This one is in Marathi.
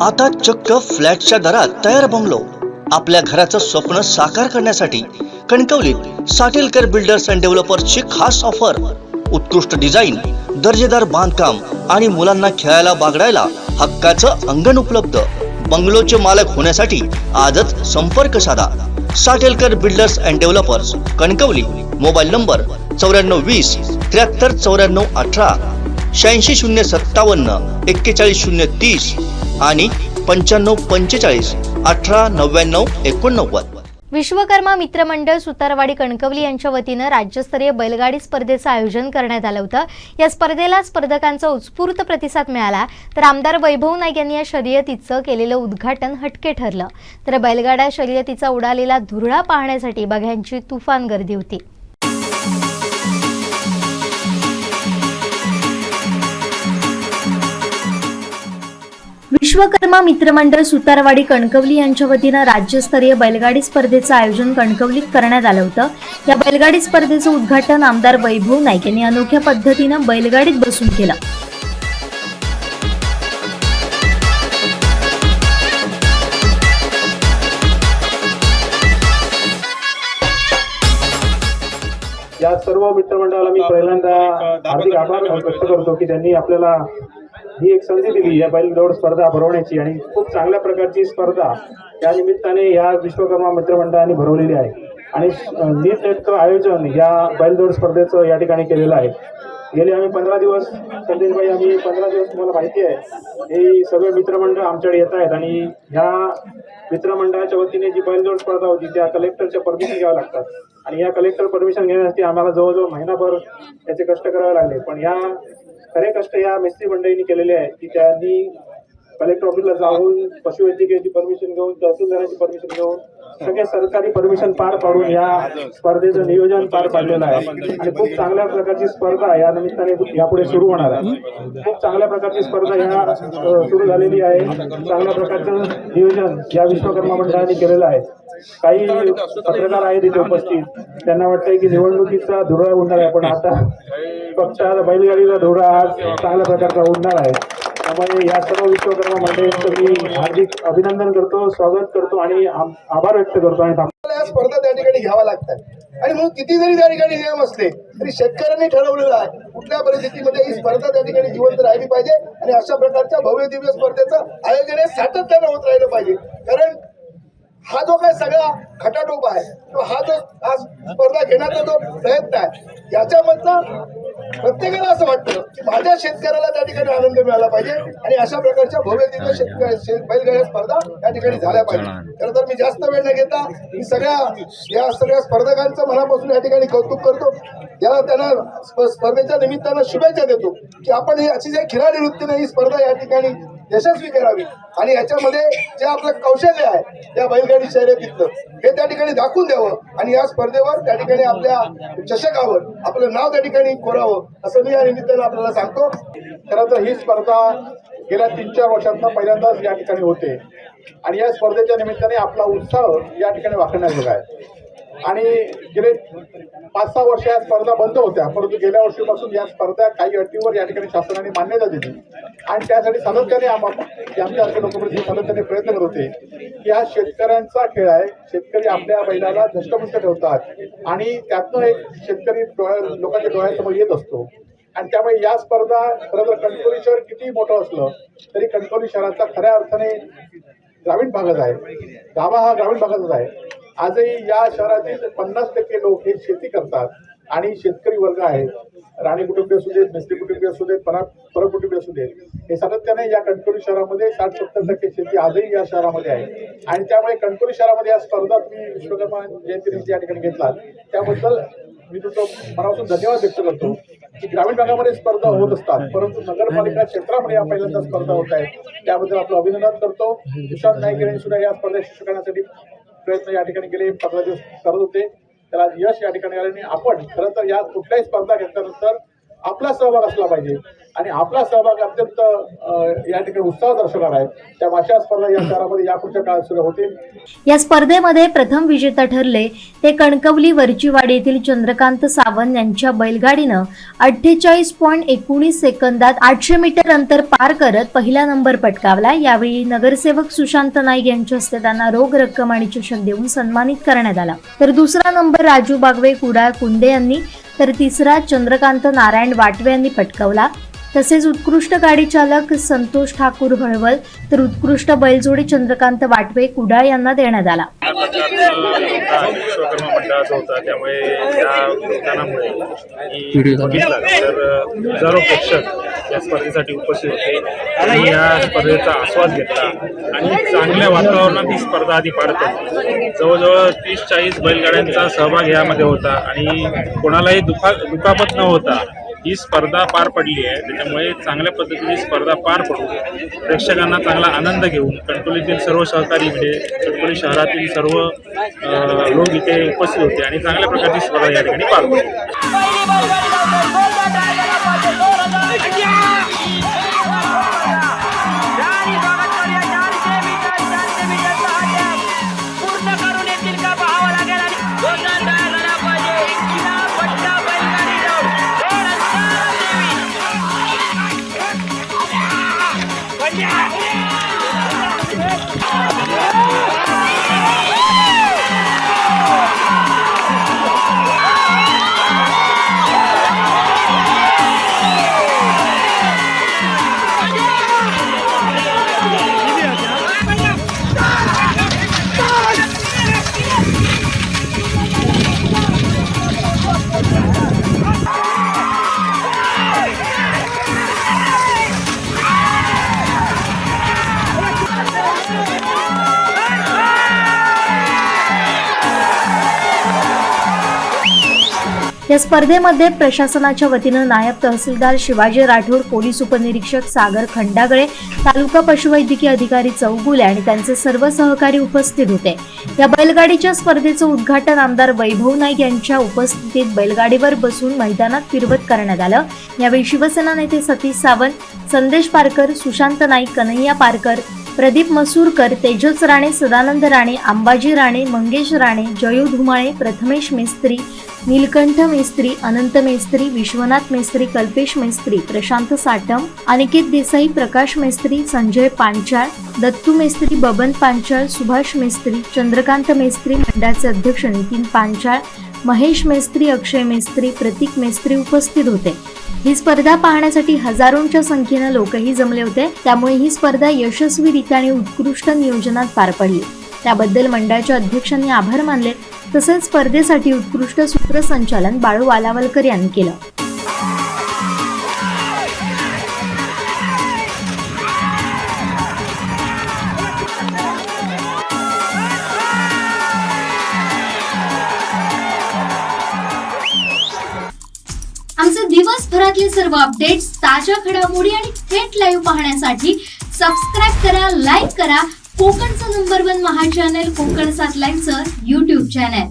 आता चक्क फ्लॅटच्या दरात तयार बंगलो. आपल्या घराचं स्वप्न साकार करण्यासाठी कणकवलीत साटेलकर बिल्डर्स अँड डेव्हलपर्सची खास ऑफर. उत्कृष्ट डिझाईन, दर्जेदार बांधकाम आणि मुलांना खेळायला बागडायला हक्काचं अंगण उपलब्ध. बंगलोचे मालक होण्यासाठी आजच संपर्क साधा. Satelkar builders and developers, Kankavli. Mobile number 9420 73 94 18, 86 057 41 030 आणि 95 45 18 99 89. विश्वकर्मा मित्रमंडळ सुतारवाडी कणकवली यांच्या वतीनं राज्यस्तरीय बैलगाडी स्पर्धेचं आयोजन करण्यात आलं होतं. या स्पर्धेला स्पर्धकांचा उत्स्फूर्त प्रतिसाद मिळाला. तर आमदार वैभव नाईक यांनी या शर्यतीचं केलेलं उद्घाटन हटके ठरलं. तर बैलगाडा शर्यतीचा उडालेला धुरळा पाहण्यासाठी बघ्यांची तुफान गर्दी होती. विश्वकर्मा मित्रमंडळ सुतारवाडी कणकवली यांच्या वतीनं राज्यस्तरीय बैलगाडी स्पर्धेचं आयोजन कणकवलीत करण्यात आलं होतं. या बैलगाडी स्पर्धेचं उद्घाटन आमदार वैभव नाईक यांनी अनोख्या पद्धतीनं बैलगाडीत बसून केलं. या सर्व मित्रमंडळाला मी पहिल्यांदा हार्दिक आभार व्यक्त करतो की त्यांनी आपल्याला ही एक संधी दिली या बैलदौड स्पर्धा भरवण्याची. आणि खूप चांगल्या प्रकारची स्पर्धा या निमित्ताने या विश्वकर्मा मित्रमंडळाने भरवलेली आहे. आणि नीटनेटकं आयोजन या बैलदौड स्पर्धेचं या ठिकाणी केलेलं आहे. गेले आम्ही 15 दिवस, संदेशभाई, आम्ही 15 दिवस तुम्हाला माहिती आहे हे सगळे मित्रमंडळ आमच्याकडे येत आहेत. आणि ह्या मित्रमंडळाच्या वतीने जी बैलदौड स्पर्धा होती त्या कलेक्टरच्या परमिशन घ्याव्या लागतात. आणि या कलेक्टर परमिशन घेण्यासाठी आम्हाला जवळजवळ महिनाभर त्याचे कष्ट करावे लागले. पण या खरे कष्ट या मिस्त्री मंडळींनी केलेले आहे की त्यांनी कलेक्टर ऑफिसला जाऊन पशुवैद्यकीयची परमिशन घेऊन, तहसीलदाराची परमिशन घेऊन, सगळे सरकारी परमिशन पार पाडून या स्पर्धेचं नियोजन पार पाडलेलं आहे. आणि खूप चांगल्या प्रकारची स्पर्धा या निमित्ताने यापुढे सुरू होणार आहे. खूप चांगल्या प्रकारची स्पर्धा या सुरू झालेली आहे. चांगल्या प्रकारचं नियोजन या विश्वकर्मा मंडळाने केलेलं आहे. काही पत्रकार आहेत इथे उपस्थित, त्यांना वाटतंय की निवडणुकीचा धुरळा उडणार आहे, पण आता फक्त बैलगाडीचा धुरळा आज चांगल्या प्रकारचा उडणार आहे. त्यामुळे या सर्व विश्वकर्मा मंडळींचं मी हार्दिक अभिनंदन करतो, स्वागत करतो आणि आभार व्यक्त करतो. आणि स्पर्धा त्या ठिकाणी घ्यावा लागतात. आणि म्हणून किती जरी त्या ठिकाणी नियम असले तरी शेतकऱ्यांनी ठरवलेलं आहे कुठल्या परिस्थितीमध्ये ही स्पर्धा त्या ठिकाणी जिवंत राहिली पाहिजे. आणि अशा प्रकारच्या भव्य दिव्य स्पर्धेचं आयोजन हे सातत्यानं होत राहिलं पाहिजे. कारण हा जो काय सगळा खटाटोप आहे, तो हा जो आज स्पर्धा घेण्याचा जो प्रयत्न आहे, याच्यामधनं प्रत्येकाला असं वाटतं की माझ्या शेतकऱ्याला त्या ठिकाणी आनंद मिळाला पाहिजे. आणि अशा प्रकारच्या भव्य दिव्य बैलगाड्या स्पर्धा त्या ठिकाणी झाल्या पाहिजे. खरं तर मी जास्त वेळ न घेता मी या सगळ्या स्पर्धकांचं मनापासून या ठिकाणी कौतुक करतो. त्यांना स्पर्धेच्या निमित्तानं शुभेच्छा देतो की आपण ही अतिशय खिलाडी वृत्तीने ही स्पर्धा या ठिकाणी यशस्वी करावी. आणि याच्यामध्ये जे आपलं कौशल्य आहे त्या बैलगाडी शर्यतीतलं हे त्या ठिकाणी दाखवून द्यावं. आणि या स्पर्धेवर त्या ठिकाणी आपल्या चषकावर आपलं नाव त्या ठिकाणी कोरावं, असं मी या निमित्तानं आपल्याला सांगतो. खरं तर ही स्पर्धा गेल्या 3-4 वर्षांत पहिल्यांदाच या ठिकाणी होते. आणि या स्पर्धेच्या निमित्ताने आपला उत्साह या ठिकाणी वाखण्याजोगा आहे. आणि गेले 5-6 वर्ष या स्पर्धा बंद होत्या, परंतु गेल्या वर्षीपासून या स्पर्धा काही अटीवर या ठिकाणी शासनाने मान्यता दिली. आणि त्यासाठी सातत्याने आमच्यासारखे लोक सातत्याने प्रयत्न करत होते की हा शेतकऱ्यांचा खेळ आहे. शेतकरी आपल्या बैलाला धष्टपुष्ट ठेवतात आणि त्यातनं एक शेतकरी लोकांच्या डोळ्यासमोर येत असतो. आणि त्यामुळे या स्पर्धा खरं तर कणकवली शहर किती मोठं असलं तरी कणकवली शहराचा खऱ्या अर्थाने ग्रामीण भागच आहे. गाभा हा ग्रामीण भागातच आहे. आजही या शहरातील 50% लोक हे शेती करतात आणि शेतकरी वर्ग आहे. राणी कुटुंबीय असू देत, मिस्त्री कुटुंबीय असू देत, परक कुटुंबीय असू देत, हे सातत्याने या कणकवली शहरामध्ये 60-70% शेती आजही या शहरामध्ये आहे. आणि त्यामुळे कणकवली शहरामध्ये या स्पर्धा तुम्ही विश्वकर्मा जयंती या ठिकाणी घेतलात त्याबद्दल मी तुमचं मनापासून धन्यवाद व्यक्त करतो. की ग्रामीण भागामध्ये स्पर्धा होत असतात, परंतु नगरपालिका क्षेत्रामध्ये या पहिल्यांदा स्पर्धा होत आहेत, त्याबद्दल आपलं अभिनंदन करतो. विशाल नाईक यांनी सुद्धा या स्पर्धेत यशस्वी करण्यासाठी प्रयत्न या ठिकाणी गेले 15 दिवस करत होते. त्याला यश या ठिकाणी आल्याने आपण खरं तर या कुठल्याही स्पर्धा घेतल्यानंतर आपला सहभाग असला पाहिजे. आणि आपला सहभाग अत्यंत या ठिकाणी उत्साह दर्शवणार आहे. त्या अशा स्पर्धा या शहरामध्ये यापुढच्या काळात सुरू होतील. या स्पर्धेमध्ये प्रथम विजेता ठरले ते कणकवली वरचीवाडी येथील चंद्रकांत सावंत यांच्या बैलगाडीनं 48.19 सेकंदात 800 मीटर अंतर पार करत पहिला नंबर पटकावला. यावेळी नगरसेवक सुशांत नाईक यांच्या हस्ते त्यांना रोख रक्कम आणि चषक देऊन सन्मानित करण्यात आला. तर दुसरा नंबर राजू बागवे कुडाळ कुंदे यांनी, तर तिसरा चंद्रकांत नारायण वाटवे यांनी पटकावला. तसेच उत्कृष्ट गाडी चालक संतोष ठाकूर हळवल तर उत्कृष्ट बैलजोडी चंद्रकांत वाटवे कुडाळ यांना देण्यात आला. विश्वकर्मा मंडळाचा होता, त्यामुळे या योगदानामुळे मी बघितला तर हजारो प्रेक्षक या स्पर्धेसाठी उपस्थित होते आणि या स्पर्धेचा आस्वाद घेतला आणि चांगल्या वातावरणात ही स्पर्धा आधी पार पडली. जवळजवळ 30-40 बैलगाड्यांचा सहभाग यामध्ये होता आणि कोणालाही दुखापत न होता ही स्पर्धा पार पडली आहे. त्याच्यामुळे चांगल्या पद्धतीने स्पर्धा पार पडून प्रेक्षकांना चांगला आनंद घेऊन कणकवलीतील सर्व सहकारी म्हणजे कणकवली शहरातील सर्व लोक इथे उपस्थित होते आणि चांगल्या प्रकारची स्पर्धा या ठिकाणी पार पडली. या स्पर्धेमध्ये प्रशासनाच्या वतीनं नायब तहसीलदार शिवाजी राठोड, पोलीस उपनिरीक्षक सागर खंडागळे, तालुका पशुवैद्यकीय अधिकारी चौगुले आणि त्यांचे सर्व सहकारी उपस्थित होते. या बैलगाडीच्या स्पर्धेचं उद्घाटन आमदार वैभव नाईक यांच्या उपस्थितीत बैलगाडीवर बसून मैदानात फिरवत करण्यात आलं. यावेळी शिवसेना नेते सतीश सावंत, संदेश पारकर, सुशांत नाईक, कन्हैया पारकर, प्रदीप मसूरकर, तेजस राणे, सदानंद राणे, अंबाजी राणे, मंगेश राणे, जयू धुमाळे, प्रथमेश मेस्त्री, नीलकंठ मेस्त्री, अनंत मेस्त्री, विश्वनाथ मेस्त्री, कल्पेश मेस्त्री, प्रशांत साटम, अनिकेत देसाई, प्रकाश मेस्त्री, संजय पांचाळ, दत्तू मेस्त्री, बबन पांचाळ, सुभाष मेस्त्री, चंद्रकांत मेस्त्री, मंडळाचे अध्यक्ष नितीन पांचाळ, महेश मेस्त्री, अक्षय मेस्त्री, प्रतीक मेस्त्री उपस्थित होते. ही स्पर्धा पाहण्यासाठी हजारोंच्या संख्येनं लोकही जमले होते. त्यामुळे ही स्पर्धा यशस्वीरित्या आणि उत्कृष्ट नियोजनात पार पडली. त्याबद्दल मंडळाच्या अध्यक्षांनी आभार मानले. तसेच स्पर्धेसाठी उत्कृष्ट सूत्रसंचालन बाळू वालावलकर यांनी केलं. आमचे दिवसभरातले सर्व अपडेट्स, ताज्या घडामोडी आणि थेट लाईव्ह पाहण्यासाठी सबस्क्राईब करा, लाईक करा कोकणचं नंबर 1 महा चॅनल कोकण 7 लाईव्हचं YouTube चॅनल.